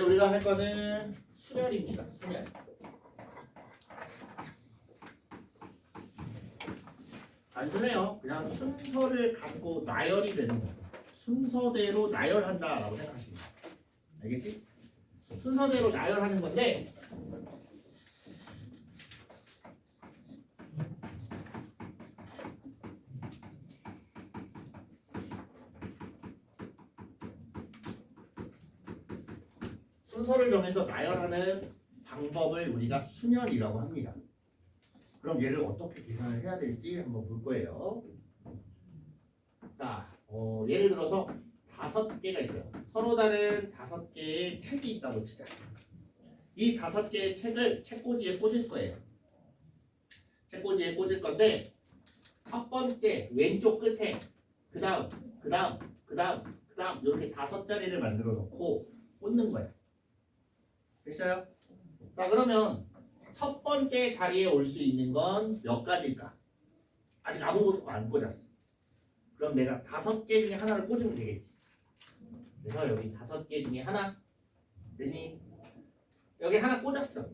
우리가 할 거는 순열입니다. 순열. 단순해요. 그냥 순서를 갖고 나열이 되는 거예요. 순서대로 나열한다라고 생각하시면 돼요. 알겠지? 순서대로 나열하는 건데 순서를 정해서 나열하는 방법을 우리가 순열이라고 합니다. 그럼 얘를 어떻게 계산을 해야 될지 한번 볼 거예요. 자, 예를 들어서 5개가 있어요. 서로 다른 5개의 책이 있다고 치자. 이 5개의 책을 책꽂이에 꽂을 거예요. 책꽂이에 꽂을 건데 첫 번째 왼쪽 끝에 그 다음 이렇게 5자리를 만들어 놓고 꽂는 거예요. 됐어요? 자, 그러면 첫 번째 자리에 올 수 있는 건 몇 가지일까? 아직 아무것도 안 꽂았어. 그럼 내가 5개 중에 하나를 꽂으면 되겠지. 그래서 여기 5개 중에 하나, 됐니? 여기 하나 꽂았어.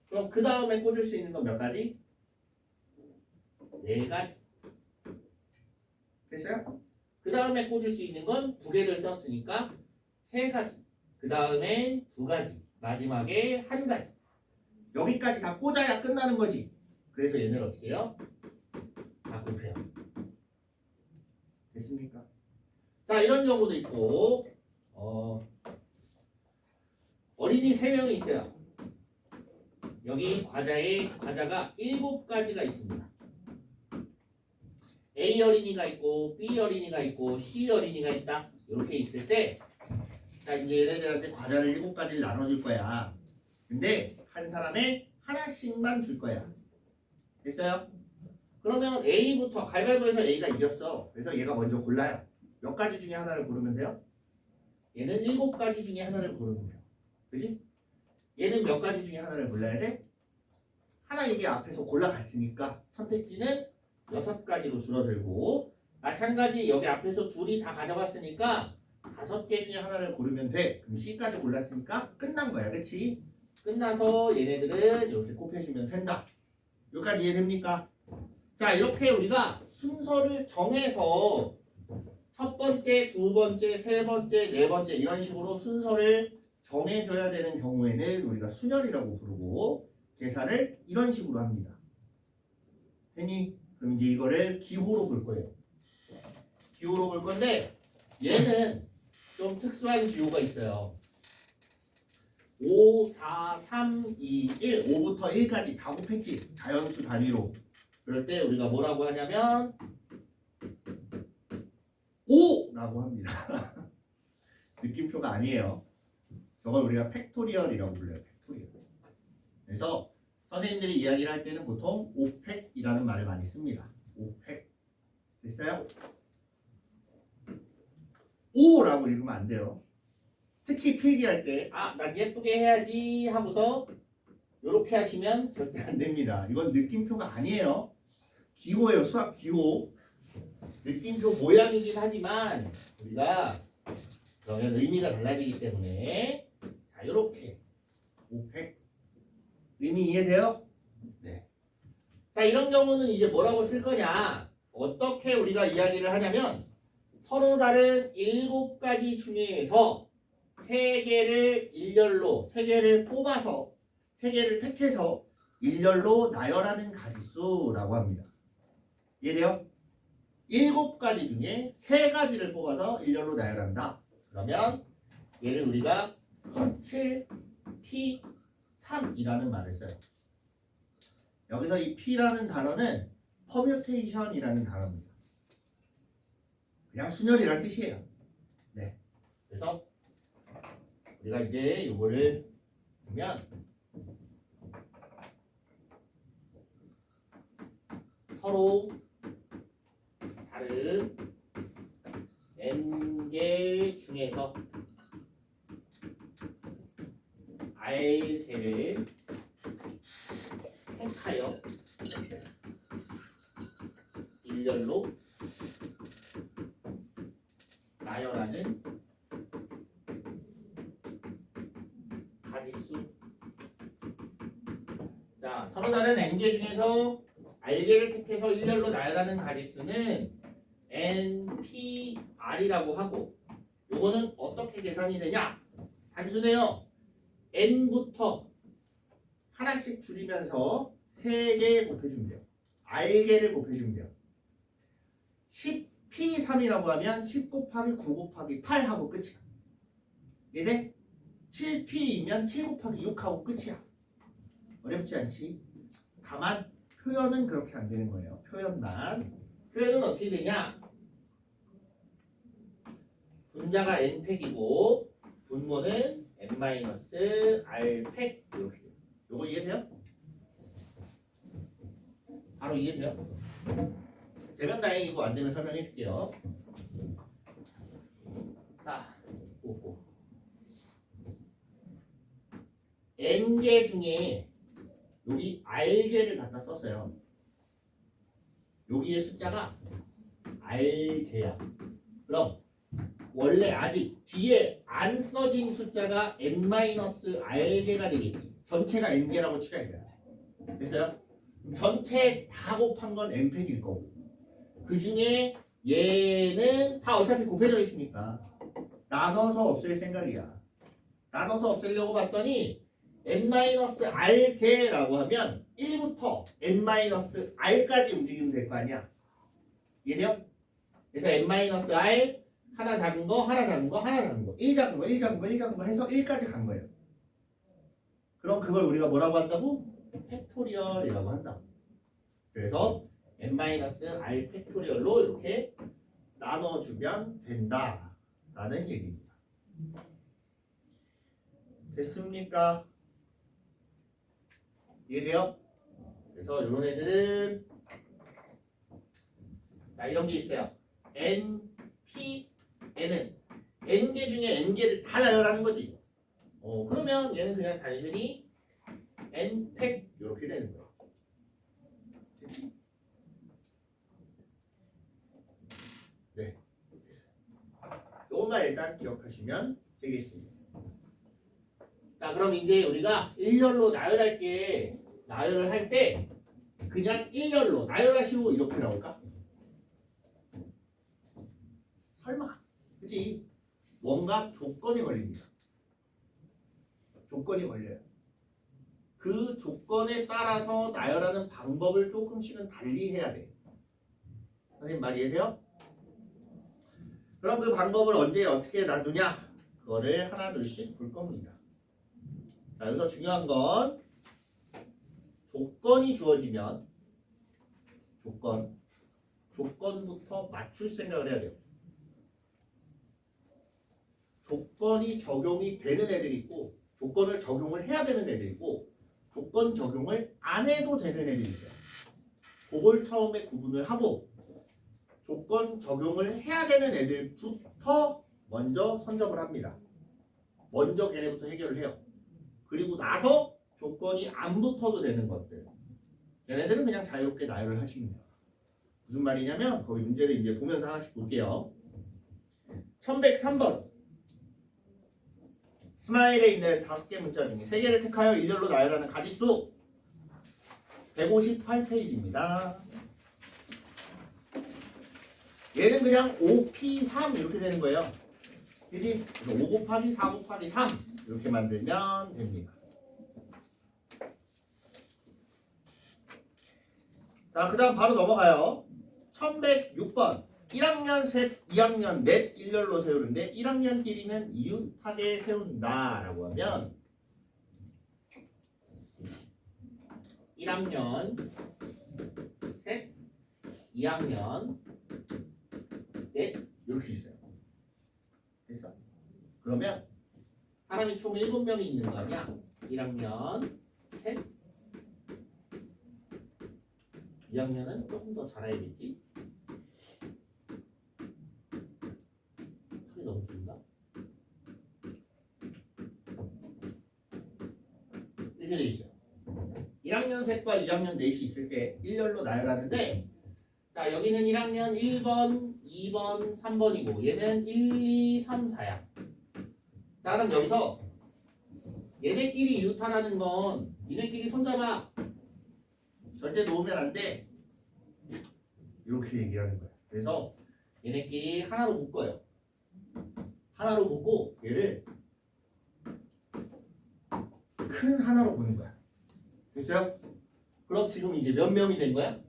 그럼 그 다음에 꽂을 수 있는 건 몇 가지? 4가지. 됐어요? 그 다음에 꽂을 수 있는 건 2개를 썼으니까 3가지. 그 다음에 2가지. 마지막에 1가지. 여기까지 다 꽂아야 끝나는 거지. 그래서 얘는 어떻게 해요? 다 곱해요. 됐습니까? 자, 이런 경우도 있고 어린이 3명이 있어요. 여기 과자가 7가지가 있습니다. A 어린이가 있고 B 어린이가 있고 C 어린이가 있다. 이렇게 있을 때 자, 이제 얘네들한테 과자를 7가지를 나눠줄 거야. 근데 한 사람에 하나씩만 줄 거야. 됐어요? 그러면 A부터 가위바위보에서 A가 이겼어. 그래서 얘가 먼저 골라요. 몇 가지 중에 하나를 고르면 돼요? 얘는 7가지 중에 하나를 고르면 돼요. 그지? 얘는 몇 가지 중에 하나를 골라야 돼? 하나 이게 앞에서 골라갔으니까 선택지는 6가지로 줄어들고 마찬가지 여기 앞에서 둘이 다 가져갔으니까 5개 중에 하나를 고르면 돼. 그럼 C까지 골랐으니까 끝난 거야. 그치? 끝나서 얘네들은 이렇게 곱해주면 된다. 여기까지 이해됩니까? 자, 이렇게 우리가 순서를 정해서 첫 번째, 두 번째, 세 번째, 네 번째 이런 식으로 순서를 정해줘야 되는 경우에는 우리가 순열이라고 부르고 계산을 이런 식으로 합니다. 됐니? 그럼 이제 이거를 기호로 볼 거예요. 기호로 볼 건데 얘는 좀 특수한 기호가 있어요. 5, 4, 3, 2, 1, 5부터 1까지 다 곱했지. 자연수 단위로. 그럴 때 우리가 뭐라고 하냐면 5라고 합니다. 느낌표가 아니에요. 저걸 우리가 팩토리얼이라고 불러요. 팩토리얼. 그래서 선생님들이 이야기를 할 때는 보통 5팩이라는 말을 많이 씁니다. 5팩. 됐어요? 5라고 읽으면 안 돼요. 특히 필기할 때 난 예쁘게 해야지 하고서 이렇게 하시면 절대 안 됩니다. 이건 느낌표가 아니에요. 기호예요. 수학 기호. 느낌표 모양이긴 하지만 우리가 그러면 의미가 달라지기 때문에 자, 이렇게 5팩 의미 이해돼요? 네. 자, 이런 경우는 이제 뭐라고 쓸 거냐? 어떻게 우리가 이야기를 하냐면 서로 다른 7가지 중에서 3개를 일렬로 3개를 뽑아서 3개를 택해서 일렬로 나열하는 가지수라고 합니다. 이해돼요? 7가지 중에 3가지를 뽑아서 일렬로 나열한다. 그러면 얘를 우리가 7P3이라는 말을 써요. 여기서 이 P라는 단어는 퍼뮤테이션이라는 단어입니다. 그냥 순열이라는 뜻이에요. 네. 그래서 우리가 이제 이거를 보면 서로 다른 N개 중에서 R개를 택하여 일렬로 나열하는 가지수. 자, 서로 다른 n개 중에서 r개를 택해서 일렬로 나열하는 가지수는 npr이라고 하고, 요거는 어떻게 계산이 되냐? 단순해요. n부터 하나씩 줄이면서 3개 곱해주면 돼요. r개를 곱해주면 돼요. 10p3이라고 하면 10 곱하기 9 곱하기 8하고 끝이야. 이해돼? 7p이면 7 곱하기 6하고 끝이야. 어렵지 않지? 다만 표현은 그렇게 안 되는 거예요. 표현만. 표현은 어떻게 되냐? 분자가 n팩이고 분모는 n-r팩 이렇게 돼요. 요거 이해돼요? 바로 이해돼요? 되면 다행이고 안 되면 설명해 줄게요. 자, 오고. n개 중에 여기 r개를 갖다 썼어요. 여기의 숫자가 r개야. 그럼 원래 아직 뒤에 안 써진 숫자가 n-r개가 되겠지. 전체가 n개라고 치자 이거야. 됐어요? 전체 다 곱한 건 n팩일 거고, 그 중에 얘는 다 어차피 곱해져 있으니까 나눠서 없앨 생각이야. 나눠서 없애려고 봤더니 n-r개라고 하면 1부터 n-r까지 움직이면 될 거 아니야. 이해돼요? 그래서 n-r 하나 작은 거, 하나 작은 거, 하나 작은 거, 1 작은 거, 1 작은 거, 1 작은 거 해서 1까지 간 거예요. 그럼 그걸 우리가 뭐라고 한다고? 팩토리얼이라고 한다고. 그래서 n-r 팩토리얼로 이렇게 나눠주면 된다라는 얘기입니다. 됐습니까? 이해돼요? 그래서 이런 애들은 자, 이런 게 있어요. np, n은 n개 중에 n개를 다 나열하는 거지. 그러면 얘는 그냥 단순히 n팩 이렇게 되는 거예요. 네. 요것만 일단 기억하시면 되겠습니다. 자, 그럼 이제 우리가 일렬로 나열을 할 때 그냥 일렬로 나열하시고 이렇게 나올까? 설마. 그치? 뭔가 조건이 걸립니다. 조건이 걸려요. 그 조건에 따라서 나열하는 방법을 조금씩은 달리 해야 돼. 선생님 말 이해돼요? 그럼 그 방법을 언제 어떻게 놔두냐? 그거를 하나 둘씩 볼 겁니다. 자, 여기서 중요한 건 조건이 주어지면 조건부터 맞출 생각을 해야 돼요. 조건이 적용이 되는 애들이 있고 조건을 적용을 해야 되는 애들이 있고 조건 적용을 안 해도 되는 애들이 있어요. 그걸 처음에 구분을 하고 조건 적용을 해야 되는 애들부터 먼저 선점을 합니다. 먼저 걔네부터 해결을 해요. 그리고 나서 조건이 안 붙어도 되는 것들 얘네들은 그냥 자유롭게 나열을 하시면 돼요. 무슨 말이냐면 거기 문제를 이제 보면서 하나씩 볼게요. 1103번 스마일에 있는 5개 문자 중에 3개를 택하여 일렬로 나열하는 가지수 158페이지입니다. 얘는 그냥 5p3 이렇게 되는 거예요. 그치? 5 곱하기 4 곱하기 3 이렇게 만들면 됩니다. 자, 그 다음 바로 넘어가요. 1106번 1학년 셋, 2학년 넷 일렬로 세우는데 1학년끼리는 이웃하게 세운다 라고 하면 1학년 셋, 2학년 넷 이렇게 있어요. 됐어. 그러면 사람이 총 7명이 있는 거 아니야? 1학년 셋, 2학년은 조금 더 잘해야겠지? 소리 너무 긴가? 이렇게 돼 있어요. 1학년 셋과 2학년 넷이 있을 때 일렬로 나열하는데 자, 여기는 1학년 1번, 2번, 3번이고 얘는 1, 2, 3, 4야. 자, 그럼 여기서 얘네끼리 이웃하라는 건 니네끼리 손잡아. 절대 놓으면 안 돼. 이렇게 얘기하는 거야. 그래서 얘네끼리 하나로 묶어요. 하나로 묶고 얘를 큰 하나로 보는 거야. 됐어요? 그럼 지금 이제 몇 명이 된 거야?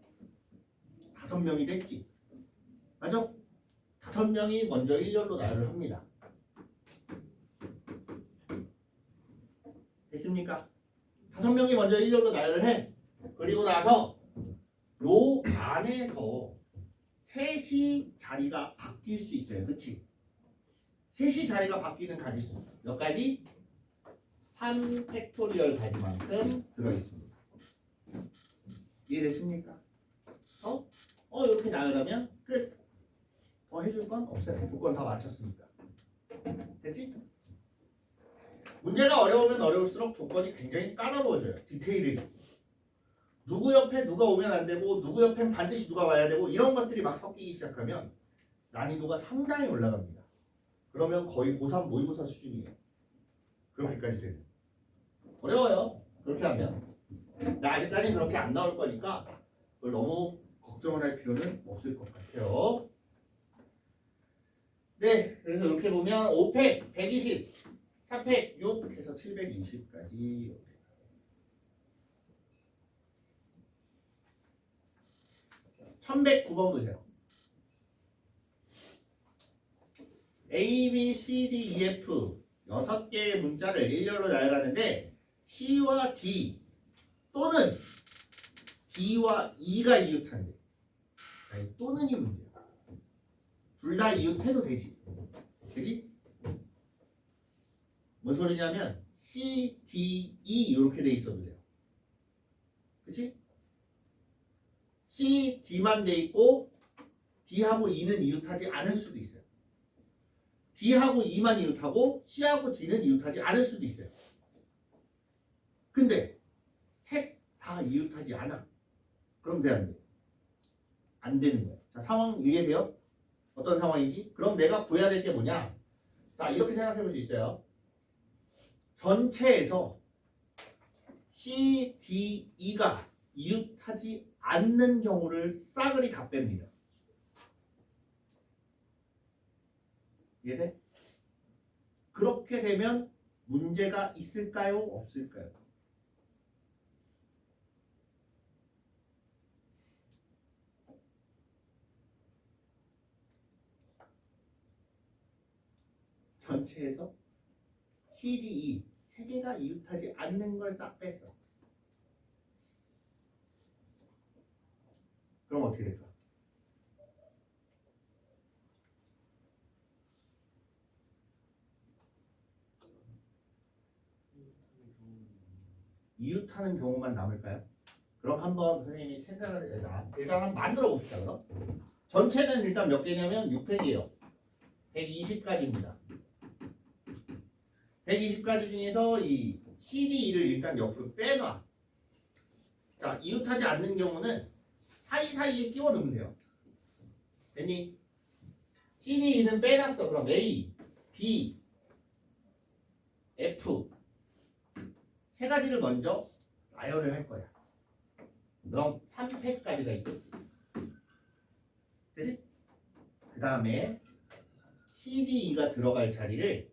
5명이 됐지. 맞아? 5명이 먼저 일렬로 나열을 합니다. 됐습니까? 5명이 먼저 일렬로 나열을 해. 그리고 나서 로 안에서 셋이 자리가 바뀔 수 있어요. 그치? 셋이 자리가 바뀌는 가지수 몇 가지? 3팩토리얼 가지만큼 들어있습니다. 이해됐습니까? 이렇게 나열하면 끝. 더 해줄 건 없어요. 조건 다 맞췄으니까. 됐지? 문제가 어려우면 어려울수록 조건이 굉장히 까다로워져요. 디테일해져. 누구 옆에 누가 오면 안 되고 누구 옆엔 반드시 누가 와야 되고 이런 것들이 막 섞이기 시작하면 난이도가 상당히 올라갑니다. 그러면 거의 고3 모의고사 수준이에요. 그렇게까지 되는. 어려워요. 그렇게 하면. 근데 아직까지는 그렇게 안 나올 거니까 그걸 너무 걱정을 할 필요는 없을 것 같아요. 네, 그래서 이렇게 보면 5팩 120, 4팩 6 해서 720까지 1109번 보세요. A, B, C, D, E, F 6개의 문자를 일렬로 나열하는데 C와 D 또는 D와 E가 이웃한대. 또는이 문제야. 둘 다 이웃해도 되지. 그지? 뭔 소리냐면 C, D, E 이렇게 돼 있어도 돼요. 그치? C, D만 돼 있고 D하고 E는 이웃하지 않을 수도 있어요. D하고 E만 이웃하고 C하고 D는 이웃하지 않을 수도 있어요. 근데 셋 다 이웃하지 않아. 그럼 돼, 안 돼? 안 되는 거야. 자, 상황 이해돼요? 어떤 상황이지? 그럼 내가 구해야 될 게 뭐냐? 자, 이렇게 생각해 볼 수 있어요. 전체에서 C, D, E가 이웃하지 않는 경우를 싸그리 다 뺍니다. 이해돼? 그렇게 되면 문제가 있을까요? 없을까요? 전체에서 C, D, E 세 개가 이웃하지 않는 걸 싹 뺐어. 그럼 어떻게 될까? 이웃하는 경우만 남을까요? 그럼 한번 선생님이 생각을 일단 한번 만들어 봅시다. 그럼 전체는 일단 몇 개냐면 6팩이에요. 120가지입니다. 120가지 중에서 이 CDE를 일단 옆으로 빼놔. 자, 이웃하지 않는 경우는 사이사이에 끼워 넣으면 돼요. 됐니? CDE는 빼놨어. 그럼 A, B, F 세 가지를 먼저 나열을 할 거야. 그럼 3팩까지가 있겠지. 되지? 그 다음에 CDE가 들어갈 자리를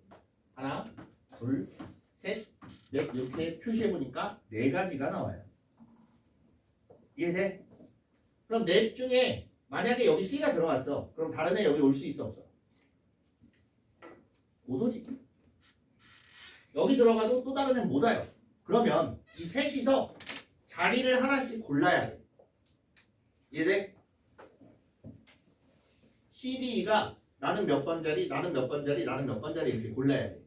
하나, 둘, 셋, 넷 이렇게 표시해보니까 4가지가 나와요. 이해돼? 그럼 넷 중에 만약에 여기 C가 들어갔어. 그럼 다른 애 여기 올 수 있어 없어? 못 오지. 여기 들어가도 또 다른 애 못 와요. 그러면 이 셋이서 자리를 하나씩 골라야 돼. 이해돼? CDE가 나는 몇 번 자리, 나는 몇 번 자리, 나는 몇 번 자리 이렇게 골라야 돼.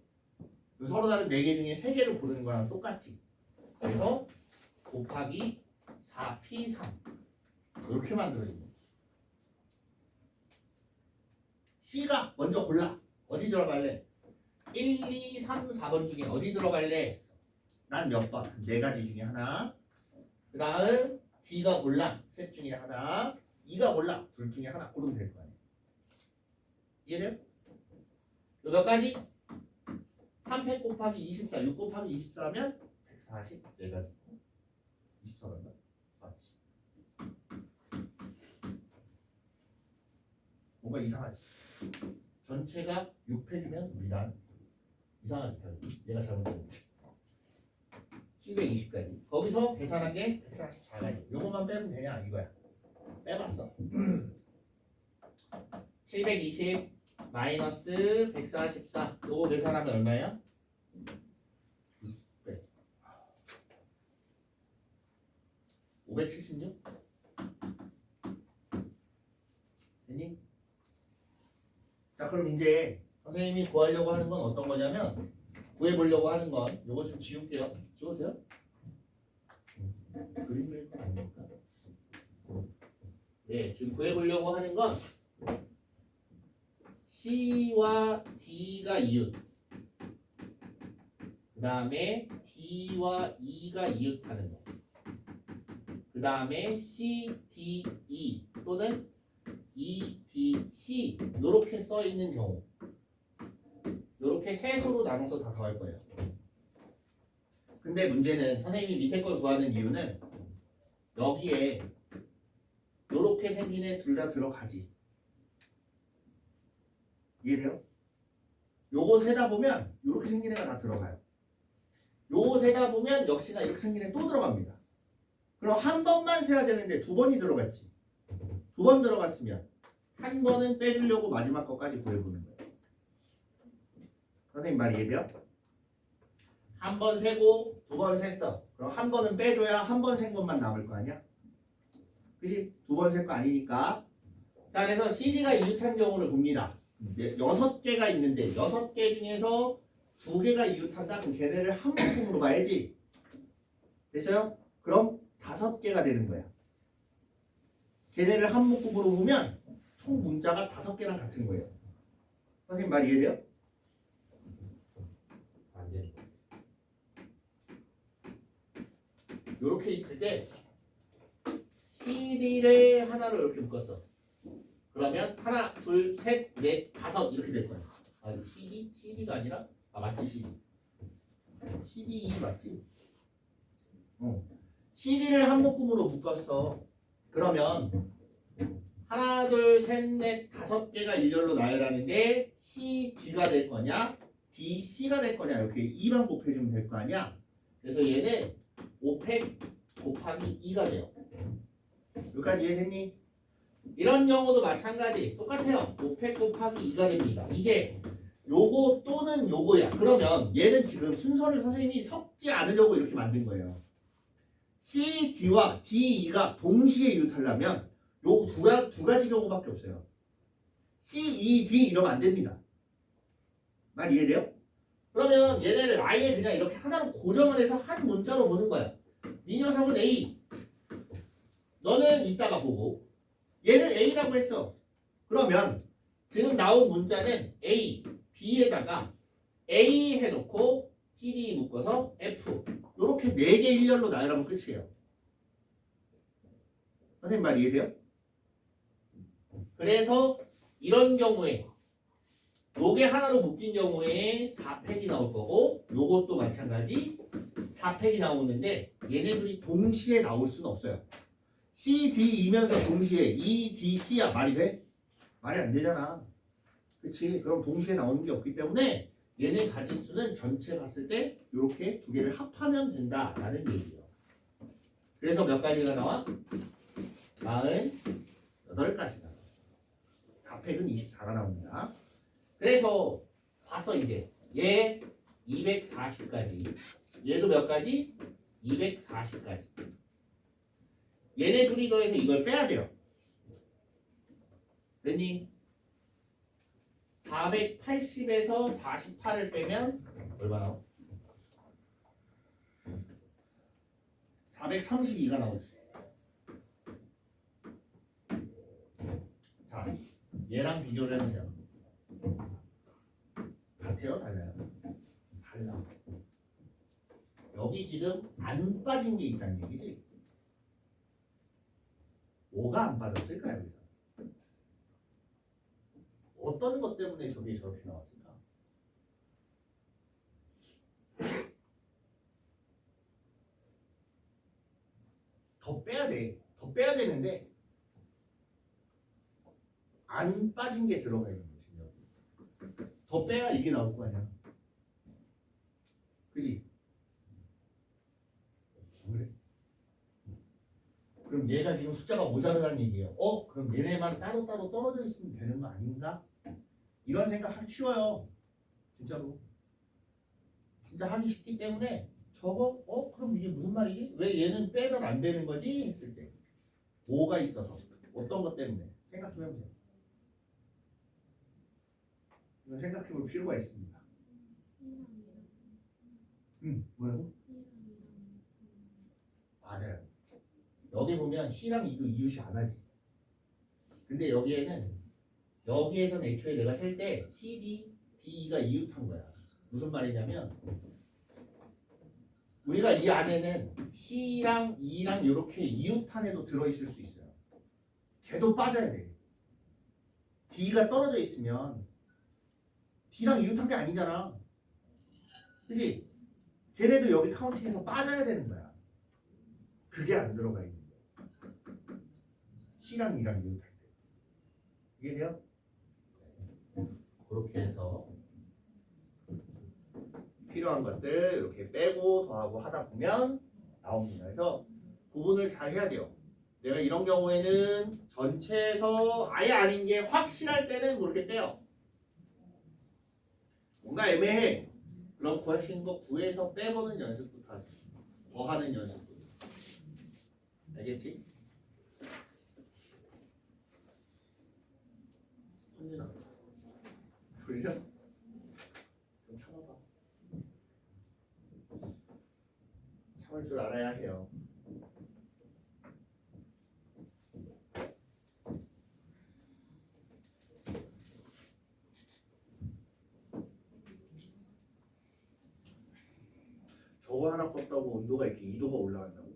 서로 다른 4개 중에 3개를 고르는 거랑 똑같지. 그래서 곱하기 4P3 이렇게 만들어집니다. C가 먼저 골라. 어디 들어갈래? 1, 2, 3, 4번 중에 어디 들어갈래? 난 몇 번? 4가지 중에 하나. 그 다음 D가 골라. 셋 중에 하나. E가 골라. 둘 중에 하나 고르면 될 거 아니에요. 이해돼요? 몇 가지? 3팩 곱하기 24, 6 곱하기 24면 140 내가지고 24란다. 맞지? 뭔가 이상하지? 전체가 6팩이면 미란 이상하지 당연히. 내가 잘못했는데 720까지 거기서 계산한 게 144까지. 요것만 빼면 되냐 이거야. 빼봤어. 720 마이너스 144 요거 계산하면 얼마야? 576? 됐니? 자 그럼 이제 선생님이 구하려고 하는 건 어떤 거냐면 구해보려고 하는 건 요거 좀 지울게요. 지워도 돼요? 그림 그릴 건 아닙니까? 네 지금 구해보려고 하는 건 C와 D가 이웃 그 다음에 D와 E가 이웃하는 거 그 다음에 C, D, E 또는 E, D, C 이렇게 써있는 경우 이렇게 셋으로 나눠서 다 더할 거예요. 근데 문제는 선생님이 밑에 걸 구하는 이유는 여기에 이렇게 생긴 애 둘 다 들어가지. 이해돼요? 요거 세다 보면 이렇게 생긴 애가 다 들어가요. 요거 세다 보면 역시나 이렇게 생긴 애 또 들어갑니다. 그럼 한 번만 세야 되는데 두 번이 들어갔지. 두 번 들어갔으면 한 번은 빼주려고 마지막 것까지 구해보는 거예요. 선생님 말 이해돼요? 한 번 세고 두 번 셌어. 그럼 한 번은 빼줘야 한 번 센 것만 남을 거 아니야? 그치? 두 번 셀 거 아니니까. 자 그래서 CD가 이웃한 경우를 봅니다. 6개가 있는데 6개 중에서 2개가 이웃한다? 그럼 걔네를 한 묶음으로 봐야지. 됐어요? 그럼 5개가 되는 거야. 걔네를 한 묶음으로 보면 총 문자가 5개랑 같은 거예요. 선생님 말 이해돼요? 안 돼. 요렇게 있을 때 CD를 하나로 이렇게 묶었어. 그러면 하나, 둘, 셋, 넷, 5 이렇게 될 거야. 아, CD? CD가 아니라? 아, 맞지, CD. CD 맞지? CD를 한 묶음으로 묶었어. 그러면 하나, 둘, 셋, 넷, 5개가 일렬로 나열하는데 C, D가 될 거냐? D, C가 될 거냐? 이렇게 2만 곱해주면 될 거 아니야? 그래서 얘는 5팩 곱하기 2가 돼요. 여기까지 이해됐니? 이런 경우도 마찬가지 똑같아요. 5팩 곱하기 2가 됩니다. 이제 요거 또는 요거야. 그러면 얘는 지금 순서를 선생님이 섞지 않으려고 이렇게 만든 거예요. C, D와 D, E가 동시에 이웃하려면 요 두 가지 경우밖에 없어요. C, E, D 이러면 안 됩니다. 말 이해돼요? 그러면 얘네를 아예 그냥 이렇게 하나로 고정을 해서 한 문자로 보는 거야. 이 녀석은 A. 너는 이따가 보고 얘를 A라고 했어. 그러면 지금 나온 문자는 A, B에다가 A 해놓고 CD 묶어서 F 이렇게 4개 일렬로 나열하면 끝이에요. 선생님 말 이해돼요? 그래서 이런 경우에 요게 하나로 묶인 경우에 4팩이 나올 거고 요것도 마찬가지 4팩이 나오는데 얘네들이 동시에 나올 수는 없어요. C, D이면서 동시에 E, D, C야. 말이 돼? 말이 안 되잖아. 그치? 그럼 동시에 나오는 게 없기 때문에 얘네 가지수는 전체 봤을 때 이렇게 두 개를 합하면 된다라는 얘기예요. 그래서 몇 가지가 나와? 48가지가 나와. 4팩은 24가 나옵니다. 그래서 봤어 이제 얘 240까지 얘도 몇 가지? 240까지 얘네 둘이 더해서 이걸 빼야 돼요. 됐니? 480에서 48을 빼면 얼마 나와? 432가 나오지. 자, 얘랑 비교를 해보세요. 같아요? 달라요? 달라. 여기 지금 안 빠진 게 있다는 얘기지? 뭐가 안 빠졌을까요? 여기서? 어떤 것 때문에 저게 저렇게 나왔을까? 더 빼야 돼. 더 빼야 되는데 안 빠진 게 들어가 있는 거지. 더 빼야 이게 나올 거 아니야. 그지? 그래? 그럼 얘가 지금 숫자가 모자라다는 얘기예요. 그럼 얘네만 따로따로 떨어져 있으면 되는 거 아닌가? 이런 생각 하기 쉬워요. 진짜로. 진짜 하기 쉽기 때문에 저거 그럼 이게 무슨 말이지? 왜 얘는 빼면 안 되는 거지? 했을 때 뭐가 있어서 어떤 것 때문에 생각 좀 해보세요. 이건 생각해 볼 필요가 있습니다. 뭐라고? 맞아요. 여기 보면 C랑 E도 이웃이 안 하지. 근데 여기에서는 애초에 내가 셀 때 C, D, D, E가 이웃한 거야. 무슨 말이냐면 우리가 이 안에는 C랑 E랑 이렇게 이웃한 애도 들어있을 수 있어요. 걔도 빠져야 돼. D가 떨어져 있으면 D랑 이웃한 게 아니잖아. 그치? 걔네도 여기 카운팅에서 빠져야 되는 거야. 그게 안 들어가 있는 거야. C랑 E랑 이웃할 때. 이해돼요? 그렇게 해서 필요한 것들 이렇게 빼고 더하고 하다 보면 나옵니다. 그래서 구분을 잘 해야 돼요. 내가 이런 경우에는 전체에서 아예 아닌 게 확실할 때는 그렇게 빼요. 뭔가 애매해. 그럼 구할 수 있는 거 구해서 빼보는 연습부터 하세요. 더하는 연습부터. 알겠지? 혼내나 졸려? 좀 참아봐. 참을 줄 알아야 해요. 저거 하나 껐다고 온도가 이렇게 2도가 올라간다고?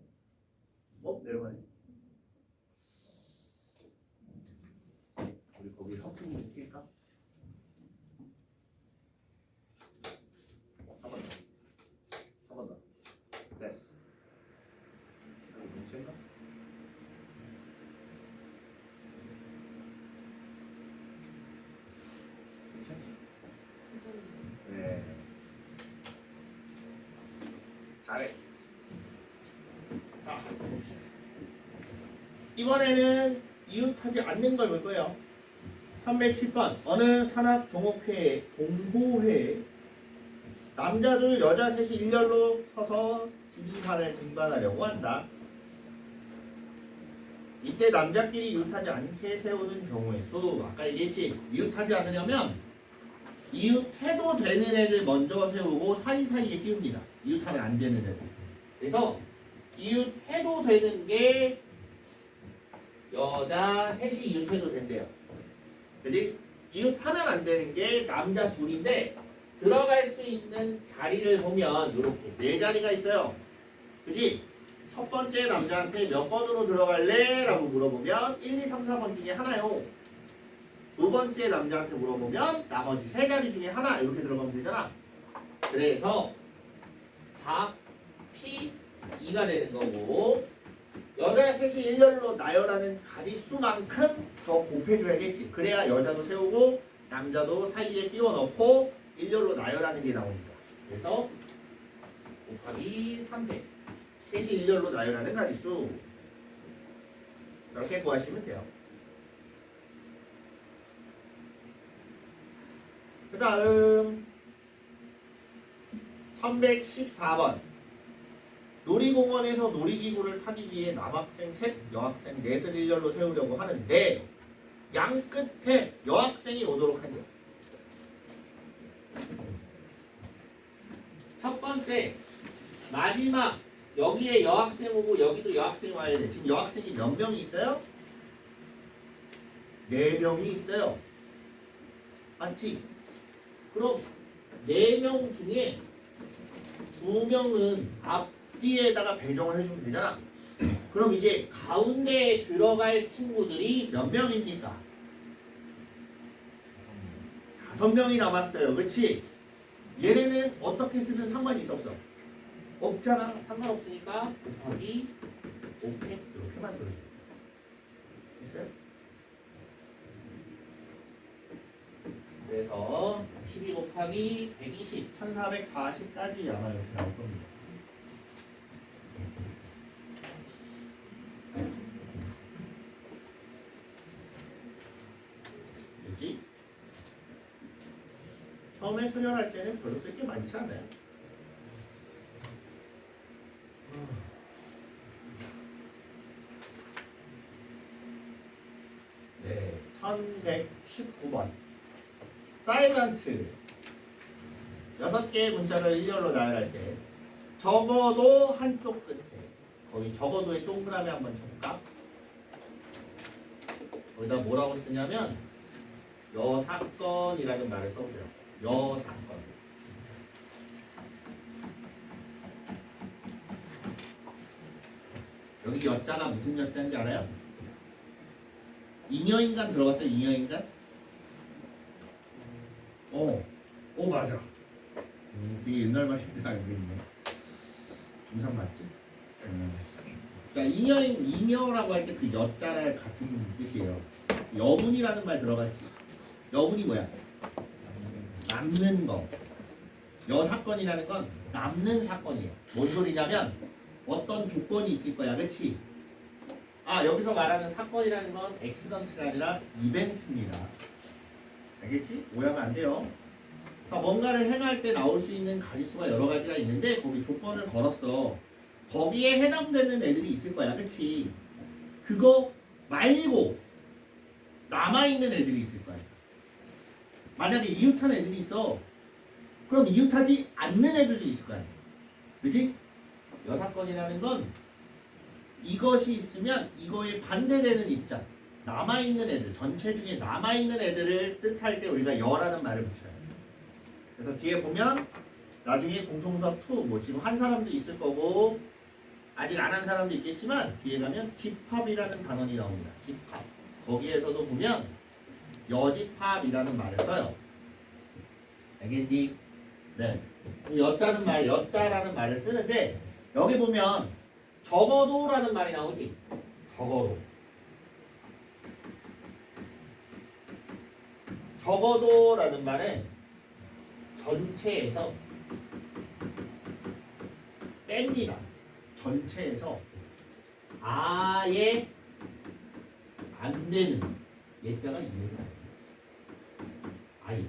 내려가네. 우리 거기 선풍기 좀 낄까? 한 번 더. 됐어. 너무 센가? 괜찮지? 네. 잘했어. 자, 봅시다. 이번에는 이웃하지 않는 걸 볼 거예요. 310번. 어느 산악 동호회에 남자들 여자 셋이 일렬로 서서 지휘판을 등반하려고 한다. 이때 남자끼리 이웃하지 않게 세우는 경우의 수. 아까 얘기했지. 이웃하지 않으려면 이웃해도 되는 애를 먼저 세우고 사이사이에 끼웁니다. 이웃하면 안 되는 애들. 그래서 이웃해도 되는 게 여자 셋이 이웃해도 된대요. 그지? 이웃하면 안 되는 게 남자 둘인데 들어갈 수 있는 자리를 보면 이렇게 네 자리가 있어요. 그지? 첫 번째 남자한테 몇 번으로 들어갈래? 라고 물어보면 1, 2, 3, 4번 중에 하나요. 두 번째 남자한테 물어보면 나머지 세 자리 중에 하나 이렇게 들어가면 되잖아. 그래서 4, P, 2가 되는 거고 여자 셋이 일렬로 나열하는 가지수만큼 더 곱해줘야겠지. 그래야 여자도 세우고 남자도 사이에 끼워 넣고 일렬로 나열하는 게 나오니까. 그래서 곱하기 300. 셋이 일렬로 나열하는 가지수. 이렇게 구하시면 돼요. 그 다음 1114번. 놀이공원에서 놀이기구를 타기 위해 남학생 셋, 여학생 넷을 일렬로 세우려고 하는데 양 끝에 여학생이 오도록 한대요. 첫 번째 마지막 여기에 여학생 오고 여기도 여학생 와야 돼. 지금 여학생이 몇 명이 있어요? 4명이 있어요. 맞지? 그럼 4명 중에 2명은 앞뒤에다가 배정을 해주면 되잖아. 그럼 이제 가운데에 들어갈 친구들이 몇 명입니까? 5명이 남았어요. 그치? 얘네는 어떻게 쓰든 상관이 있어 없어? 없잖아. 상관없으니까 곱하기 5팩 이렇게 만들어요. 됐어요? 그래서 12 곱하기 120, 1440까지 아마 이렇게 나올 겁니다. 그지? 처음에 수련할 때는 별로 쓸 게 많지 않아요. 네, 1119번. 사일런트 6개의 문자를 일렬로 나열할 때 적어도 한쪽 끝에, 거기 적어도의 동그라미 한번 쳐볼까? 거기다 뭐라고 쓰냐면 여사건이라는 말을 써보세요. 여사건. 여기 여자가 무슨 여자인지 알아요? 잉여인간 들어봤어요? 잉여인간? 오 맞아. 되게 옛날 말인데 알고 있네. 중3 맞지? 자, 잉여라고 할 때 그 여자랑 같은 뜻이에요. 여분이라는 말 들어봤지? 여분이 뭐야? 남는 거. 여사건이라는 건 남는 사건이에요. 뭔 소리냐면 어떤 조건이 있을 거야, 그렇지? 아, 여기서 말하는 사건이라는 건 액시던트가 아니라 이벤트입니다. 알겠지? 오해하면 안 돼요. 그러니까 뭔가를 행할 때 나올 수 있는 가지수가 여러 가지가 있는데 거기 조건을 걸었어. 거기에 해당되는 애들이 있을 거야, 그렇지? 그거 말고 남아있는 애들이 있을 거야. 만약에 이웃한 애들이 있어. 그럼 이웃하지 않는 애들도 있을 거야. 그치? 여사건이라는 건 이것이 있으면 이거에 반대되는 입장, 남아있는 애들, 전체 중에 남아있는 애들을 뜻할 때 우리가 여라는 말을 붙여요. 그래서 뒤에 보면 나중에 공통수학 2, 뭐 지금 한 사람도 있을 거고 아직 안 한 사람도 있겠지만 뒤에 가면 집합이라는 단원이 나옵니다. 집합. 거기에서도 보면 여집합이라는 말을 써요. 알겠니? 네. 여자라는 말을 쓰는데 여기 보면 적어도라는 말이 나오지. 적어도. 적어도라는 말은 전체에서 뺍니다. 전체에서 아예 안 되는 예자가 있는 거예요. 아예.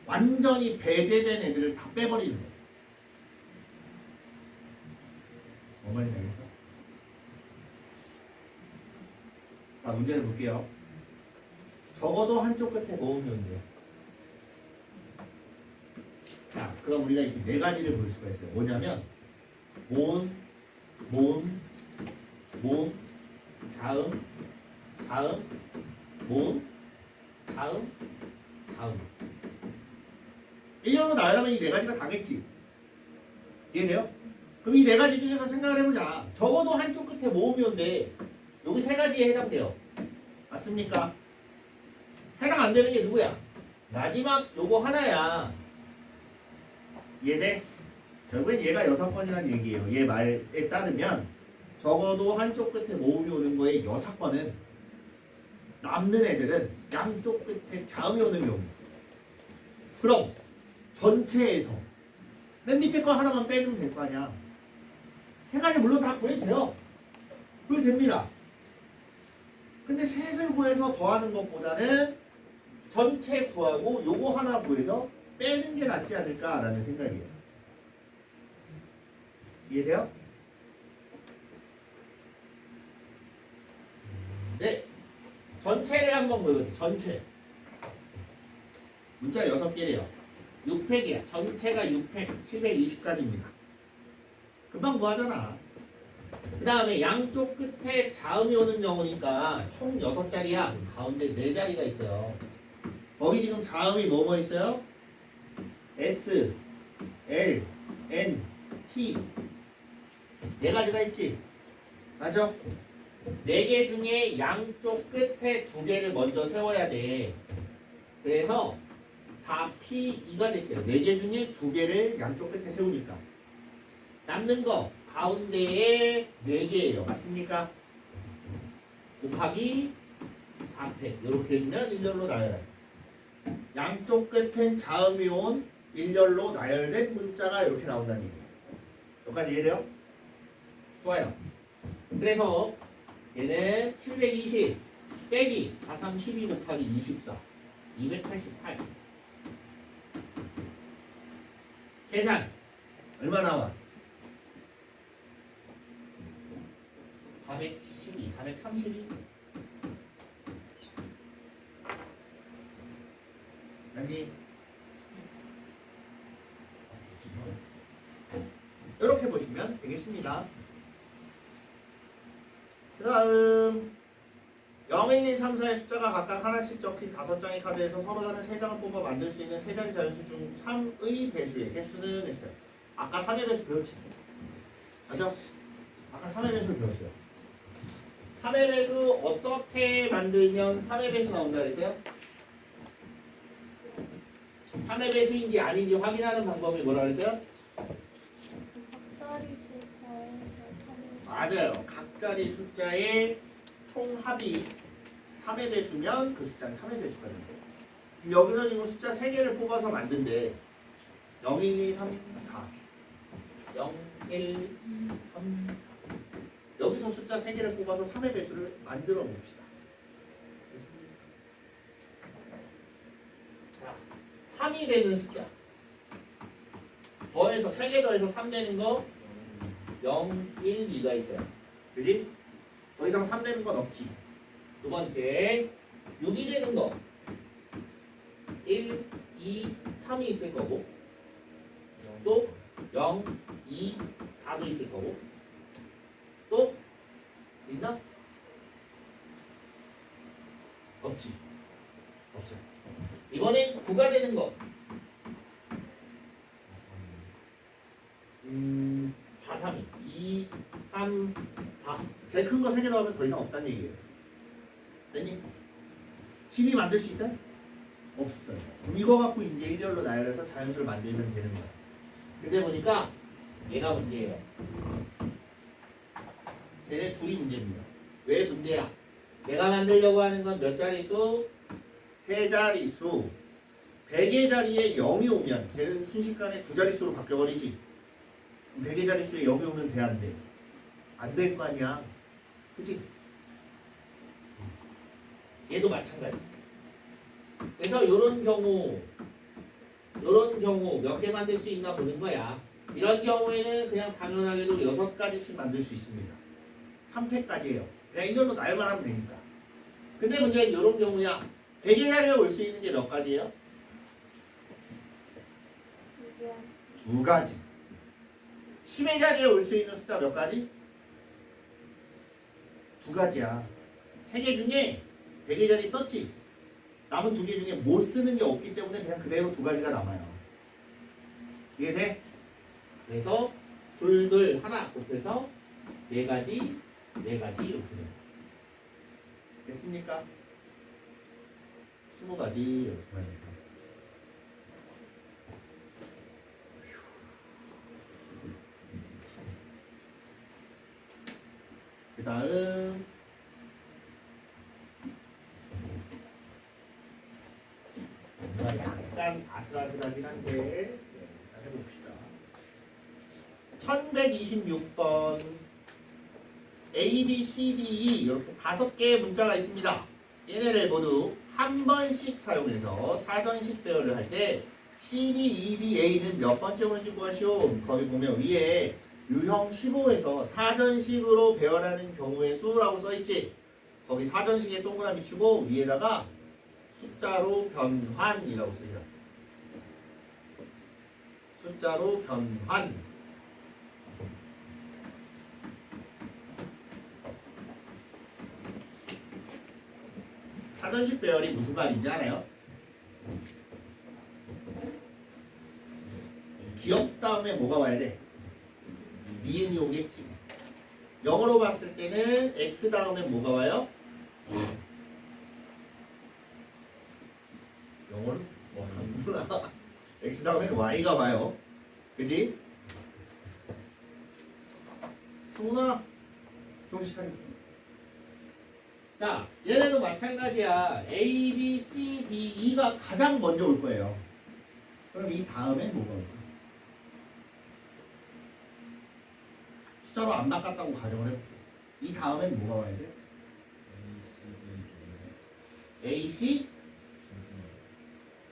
완전히 배제된 애들을 다 빼버리는 거예요. 뭔 말인지 알겠어? 자, 문제를 볼게요. 적어도 한쪽 끝에 모으면 돼요. 자, 그럼 우리가 이렇게 네 가지를 볼 수가 있어요. 뭐냐면 모음, 자음, 모음, 자음. 일렬로 나열하면 이 네 가지가 다겠지. 이해돼요? 그럼 이 네 가지 중에서 생각을 해보자. 적어도 한쪽 끝에 모음이 돼. 여기 세 가지에 해당돼요. 맞습니까? 해당 안 되는 게 누구야? 마지막 요거 하나야. 이해돼? 결국엔 얘가 여사건이란 얘기예요. 얘 말에 따르면 적어도 한쪽 끝에 모음이 오는 거에 여사건은 남는 애들은 양쪽 끝에 자음이 오는 경우. 그럼 전체에서 맨 밑에 거 하나만 빼주면 될 거 아니야. 세 가지 물론 다 구해도 돼요. 구해도 됩니다. 근데 셋을 구해서 더하는 것보다는 전체 구하고 요거 하나 구해서 빼는 게 낫지 않을까라는 생각이에요. 이해돼요? 네. 전체를 한번 보여볼게요. 전체. 문자 6개래요. 6팩이야. 전체가 6팩, 720까지입니다. 금방 구하잖아. 그 다음에 양쪽 끝에 자음이 오는 경우니까 총 6자리야. 가운데 4자리가 있어요. 거기 지금 자음이 뭐뭐 있어요? S, L, N, T 4가지가 있지? 맞아? 4개 중에 양쪽 끝에 2개를 먼저 세워야 돼. 그래서 4P2가 됐어요. 4개 중에 2개를 양쪽 끝에 세우니까. 남는 거 가운데에 4개예요. 맞습니까? 곱하기 4패. 이렇게 해주면 일렬로 나열해. 양쪽 끝은 자음이 온 일렬로 나열된 문자가 이렇게 나온다는 얘기예요. 여기까지 이해돼요? 좋아요. 그래서 얘는 720 빼기 4312 곱하기 24 288 계산 얼마 나와? 412 432 아니 이렇게 보시면 되겠습니다. 그 다음 0, 1, 2, 3, 4의 숫자가 각각 하나씩 적힌 5장의 카드에서 서로 다른 3장을 뽑아 만들 수 있는 세 자리 자연수 중 3의 배수의 개수는 했어요. 아까 3의 배수 배웠지? 맞죠? 아까 3의 배수를 배웠어요. 3의 배수 어떻게 만들면 3의 배수 나온다 그랬어요? 3의 배수인지 아닌지 확인하는 방법이 뭐라 그랬어요? 맞아요. 각자리 숫자의 총합이 3의 배수면 그 숫자는 3의 배수가 되는 거예요. 여기서 지금 숫자 3개를 뽑아서 만든데 0, 1, 2, 3, 4 0, 1, 2, 3, 4 여기서 숫자 3개를 뽑아서 3의 배수를 만들어 봅시다. 자, 3이 되는 숫자 더해서 3개 더해서 3 되는 거 0, 1, 2가 있어요. 그지? 더 이상 3 되는 건 없지. 두 번째 6이 되는 거 1, 2, 3이 있을 거고 또 0, 2, 4도 있을 거고 또 있나? 없지. 없어요. 이번엔 9가 되는 거 4, 3, 2, 3, 4 제일 큰 거 3개 나오면 더 이상 없다는 얘기예요. 됐니? 10이 만들 수 있어요? 없어요. 그럼 이거 갖고 이제 일렬로 나열해서 자연수를 만들면 되는 거야. 근데 보니까 얘가 문제예요. 쟤네 둘이 문제입니다. 왜 문제야? 내가 만들려고 하는 건 몇 자릿수? 3자릿수. 100의 자리에 0이 오면 걔는 순식간에 2자릿수로 바뀌어버리지. 100의 자릿수에 0이 오면 돼, 안 돼? 안 될 거 아니야. 그치? 얘도 마찬가지. 그래서 요런 경우 몇 개 만들 수 있나 보는 거야. 이런 경우에는 그냥 당연하게도 6가지씩 만들 수 있습니다. 3패까지예요. 그냥 이걸로 나열만 하면 되니까. 근데 문제는 요런 경우야. 100의 자리에 올 수 있는 게 몇 가지예요? 2가지. 10의 자리에 올 수 있는 숫자 몇 가지? 2가지야. 3개 중에 100의 자리 썼지? 남은 2개 중에 못 쓰는 게 없기 때문에 그냥 그대로 2가지가 남아요. 이해돼? 그래서 둘 하나 곱해서 4가지 이렇게 돼요. 됐습니까? 20가지 이렇게 됩니다. 그 다음 약간 아슬아슬하긴 한데 해봅시다. 1126번 A, B, C, D, E 이렇게 5개의 문자가 있습니다. 얘네를 모두 한 번씩 사용해서 사전식 배열을 할 때 C, B, E, D, A는 몇 번째 오는지 구하시오. 거기 보면 위에 유형 15에서 사전식으로 배열하는 경우의 수라고 써있지. 거기 사전식에 동그라미 치고 위에다가 숫자로 변환이라고 쓰죠. 숫자로 변환. 사전식 배열이 무슨 말인지 알아요? 기억 다음에 뭐가 와야 돼? 니은이 오겠지. 영어로 봤을 때는 x 다음에 뭐가 와요? 영어로? 강구나. x 다음에 y가 와요. 그지? 승훈아, 정신 차려. 자, 얘네도 마찬가지야. A, B, C, D, E가 가장 먼저 올 거예요. 그럼 이 다음엔 뭐가 올까? 숫자로 안 바꿨다고 가정을 해볼게. 이 다음엔 뭐가 와야 돼? A, C?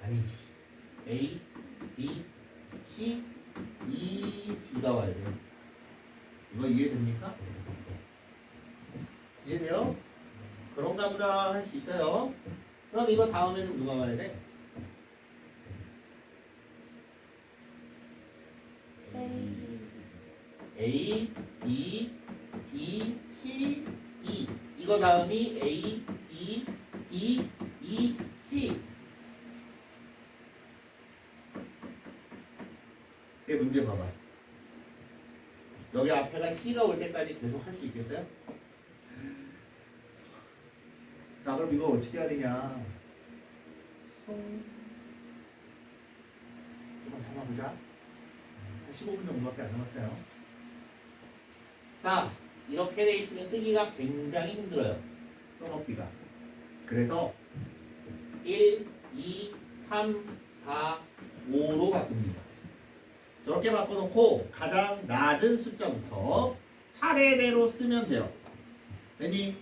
아니지. A, B, C, E, D가 와야 돼요. 이거 이해됩니까? 이해돼요? 그런가 보다 할 수 있어요. 그럼 이거 다음에는 누가 와야 돼? A, B, D, C, E. 이거 다음이 A, B, D, E, C. 이 문제 봐봐. 여기 앞에가 C가 올 때까지 계속 할 수 있겠어요? 자, 그럼 이거 어떻게 해야 되냐? 조금 참아보자. 한 15분 정도밖에 안 남았어요. 자, 이렇게 돼 있으면 쓰기가 굉장히 힘들어요. 써먹기가. 그래서 1, 2, 3, 4, 5로 바꿉니다. 저렇게 바꿔놓고 가장 낮은 숫자부터 차례대로 쓰면 돼요. 됐니?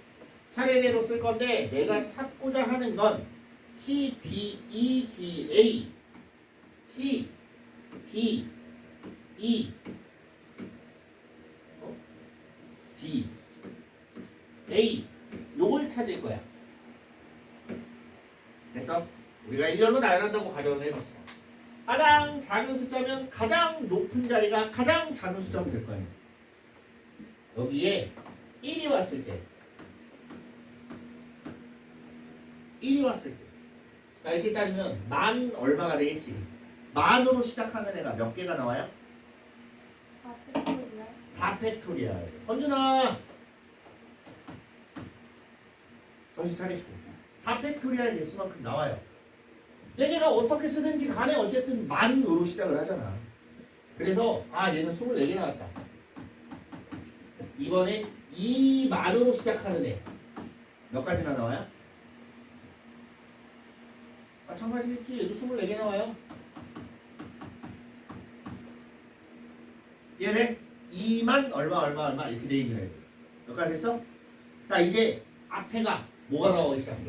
차례대로 쓸 건데 내가 찾고자 하는 건 C, B, E, D, A, C, B, E, D, A 요걸 찾을 거야. 그래서 우리가 일렬로 나열한다고 가정을 해봤어. 가장 작은 숫자면 가장 높은 자리가 가장 작은 숫자면 될 거 아니야. 여기에 1이 왔을 때 1이 왔을 때 자, 이렇게 따지면 만 얼마가 되겠지? 만으로 시작하는 애가 몇 개가 나와요? 4팩토리얼. 헌준아 정신 차리시고 4팩토리얼 개수만큼 나와요. 얘네가 어떻게 쓰든지 간에 어쨌든 만으로 시작을 하잖아. 그래서 얘는 24개 나왔다. 이번에 2만으로 시작하는 애 몇 가지나 나와요? 마찬가지겠지. 얘도 24개 나와요. 얘네 2만 얼마 이렇게 돼 있는 애 몇 가지 됐어? 자, 이제 앞에가 뭐가 나오기 시작해?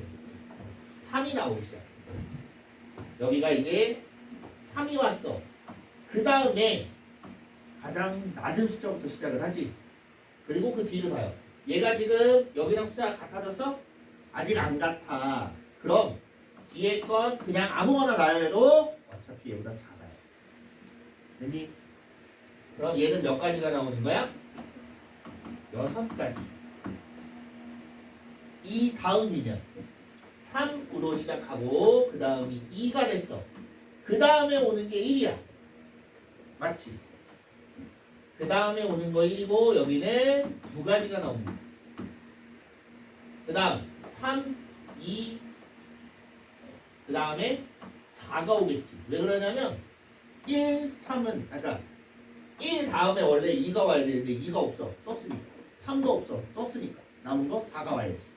3이 나오기 시작해. 여기가 이제 3이 왔어. 그 다음에 가장 낮은 숫자부터 시작을 하지. 그리고 그 뒤를 봐요. 얘가 지금 여기랑 숫자가 같아졌어? 아직 안 같아. 그럼 뒤에 건 그냥 아무거나 나열해도 어차피 얘보다 작아요. 됐니? 그럼 얘는 몇 가지가 나오는 거야? 6가지. 이 다음이면 3으로 시작하고 그 다음이 2가 됐어. 그 다음에 오는 게 1이야. 맞지? 그 다음에 오는 거 1이고 여기는 2가지가 나옵니다. 그 다음 3, 2, 그 다음에 4가 오겠지. 왜 그러냐면 1, 3은 그러니까 1 다음에 원래 2가 와야 되는데 2가 없어. 썼으니까. 3도 없어. 썼으니까. 남은 거 4가 와야지.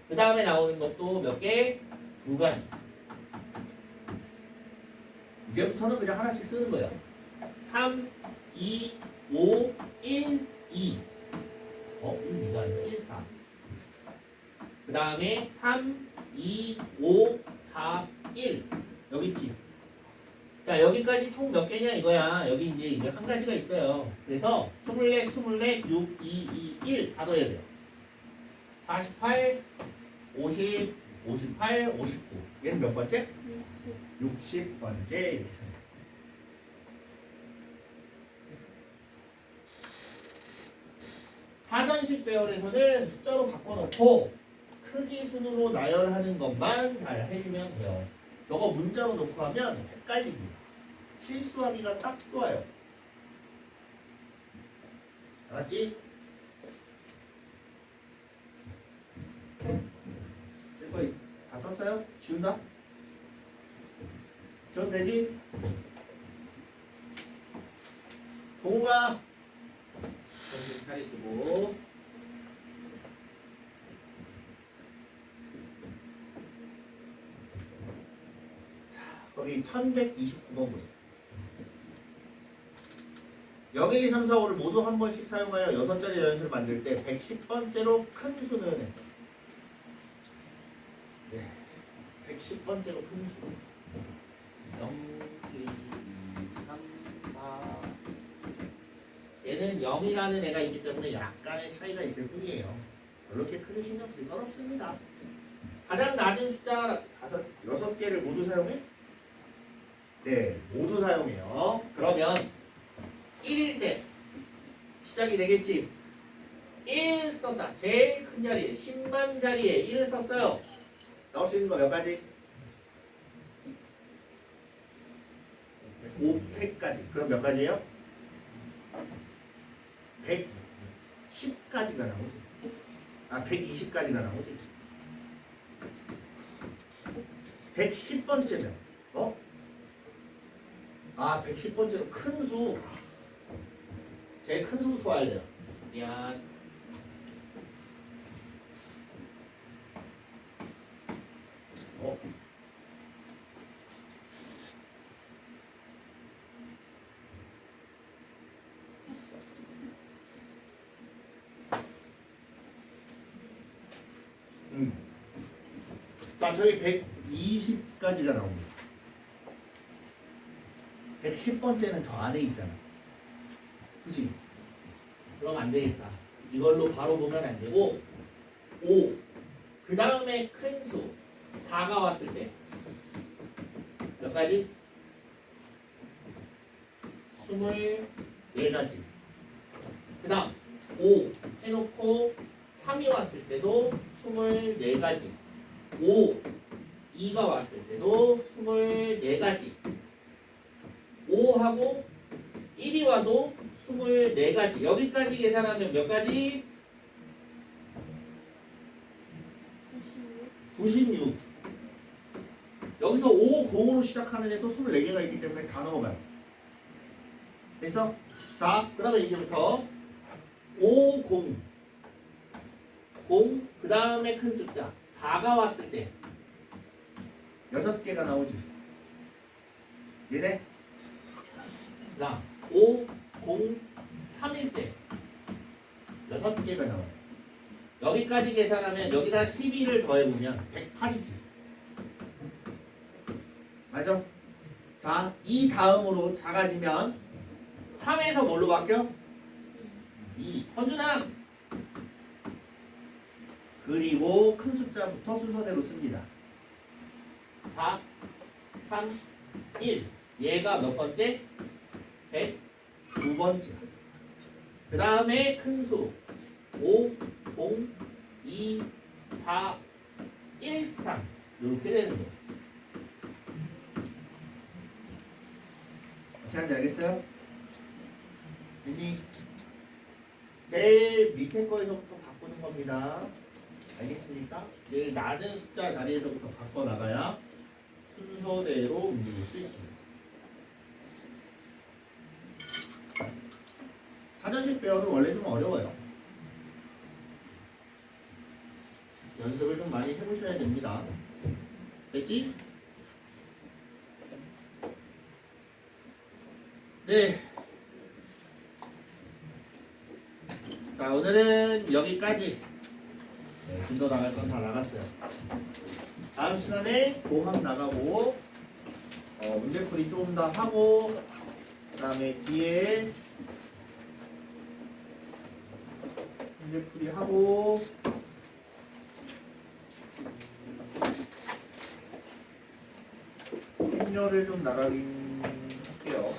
그 다음에 나오는 것도 몇 개? 2가지. 이제부터는 그냥 하나씩 쓰는 거야. 3, 2, 5, 1, 2. 1, 2가 아니라 1, 4. 그 다음에 3, 2, 5, 4, 1. 여기 있지. 자, 여기까지 총 몇 개냐 이거야. 여기 이제 한 가지가 있어요. 그래서 24, 24, 6, 2, 2, 1 다 더해야 돼요. 48, 50, 58, 59. 얘는 몇 번째? 60번째. 이렇게 써요. 사전식 배열에서는 숫자로 바꿔놓고 크기 순으로 나열하는 것만 잘 해주면 돼요. 저거 문자로 놓고 하면 헷갈립니다. 실수하기가 딱 좋아요. 알았지? 쓸 거 다 썼어요? 지운다? 저 되지? 동우가 정신 차리시고 거기 1129번 보세요. 0, 1, 2, 3, 4, 5를 모두 한 번씩 사용하여 6자리 연수를 만들 때 110번째로 큰 수는 했어. 네. 110번째로 큰 수. 0, 1, 2, 3, 4. 얘는 0이라는 애가 있기 때문에 약간의 차이가 있을 뿐이에요. 그렇게 크게 신경 쓸 건 없습니다. 가장 낮은 숫자 6개를 모두 사용해? 네, 모두 사용해요. 그러면 1일 때 시작이 되겠지. 1 썼다. 제일 큰 자리에 10만 자리에 1을 썼어요. 나올 수 있는 거 몇 가지? 5팩까지. 그럼 몇 가지예요? 110까지가 나오지. 120까지가 나오지. 110번째면 110번째로 큰 수. 제일 큰 수부터 와야 돼요. 미안. 자, 저희 120까지가 나옵니다. 110번째는 저 안에 있잖아. 그치? 그럼 안 되겠다. 이걸로 바로 보면 안 되고 5. 그 다음에 큰 수 4가 왔을 때 몇 가지? 24가지. 그 다음 5 해놓고 3이 왔을 때도 24가지. 5 2가 왔을 때도 24가지. 5하고 1이 와도 24가지. 여기까지 계산하면 몇 가지? 96. 여기서 5, 0으로 시작하는 애도 24개가 있기 때문에 다 넣어봐요. 됐어? 자, 그러면 이제부터 5, 0. 0, 그 다음에 큰 숫자 4가 왔을 때 6개가 나오지. 얘네? 자, 5, 0, 3일 때 6개가 나와요. 여기까지 계산하면 여기다 12를 더해보면 108이지. 맞아? 자, 이 다음으로 작아지면 3에서 뭘로 바뀌어? 2. 헌준아! 그리고 큰 숫자부터 순서대로 씁니다. 4, 3, 1. 얘가 몇 번째? 109번째. 그 다음에 큰 수 5, 0, 2, 4, 1, 3 이렇게 되는 거예요. 어떻게 하는지 알겠어요? 됐니? 제일 밑에 거에서부터 바꾸는 겁니다. 알겠습니까? 제일 낮은 숫자 자리에서부터 바꿔나가야 순서대로 움직일 수 있습니다. 사전식 배열은 원래 좀 어려워요. 연습을 좀 많이 해보셔야 됩니다. 됐지? 네. 자, 오늘은 여기까지. 네, 진도 나갈 건 다 나갔어요. 다음 시간에 조합 나가고 문제풀이 좀 더 하고 그 다음에 뒤에 문제풀이 하고 행렬을 좀 나가긴 할게요.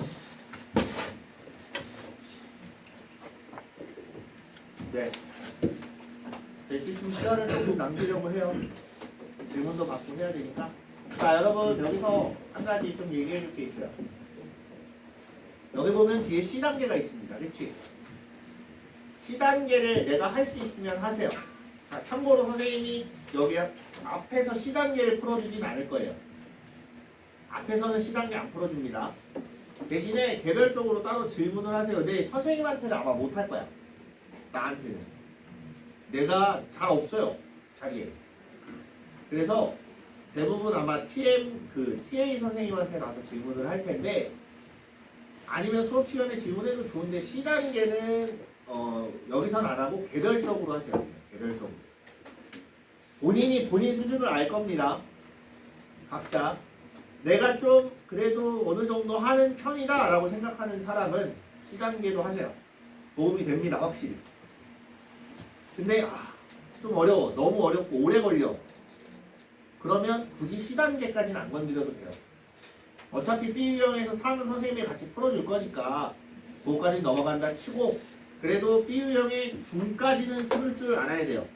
네. 될 수 있으면 시간을 조금 남기려고 해요. 질문도 받고 해야 되니까. 자, 여러분 여기서 한 가지 좀 얘기해 줄 게 있어요. 여기 보면 뒤에 C단계가 있습니다. 그치? C단계를 내가 할 수 있으면 하세요. 자, 참고로 선생님이 여기 앞에서 C단계를 풀어주진 않을 거예요. 앞에서는 C단계 안 풀어줍니다. 대신에 개별적으로 따로 질문을 하세요. 근데 선생님한테는 아마 못할 거야. 나한테는. 내가 잘 없어요. 자기에. 그래서 대부분 아마 TA 선생님한테 가서 질문을 할 텐데, 아니면 수업 시간에 질문해도 좋은데 C단계는 여기선 안 하고 개별적으로 하세요. 개별적으로. 본인이 본인 수준을 알 겁니다. 각자. 내가 좀 그래도 어느 정도 하는 편이다 라고 생각하는 사람은 C단계도 하세요. 도움이 됩니다. 확실히. 근데 좀 어려워. 너무 어렵고 오래 걸려. 그러면 굳이 C단계까지는 안 건드려도 돼요. 어차피 B 유형에서 3은 선생님이 같이 풀어줄 거니까 그거까지 넘어간다 치고, 그래도 B 유형의 중까지는 풀을 줄 알아야 돼요.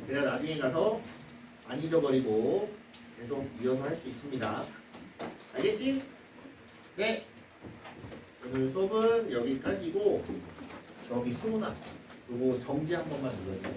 그래야 나중에 가서 안 잊어버리고 계속 이어서 할 수 있습니다. 알겠지? 네. 오늘 수업은 여기까지고, 저기 수문아, 요거 정지 한 번만 눌러주세요.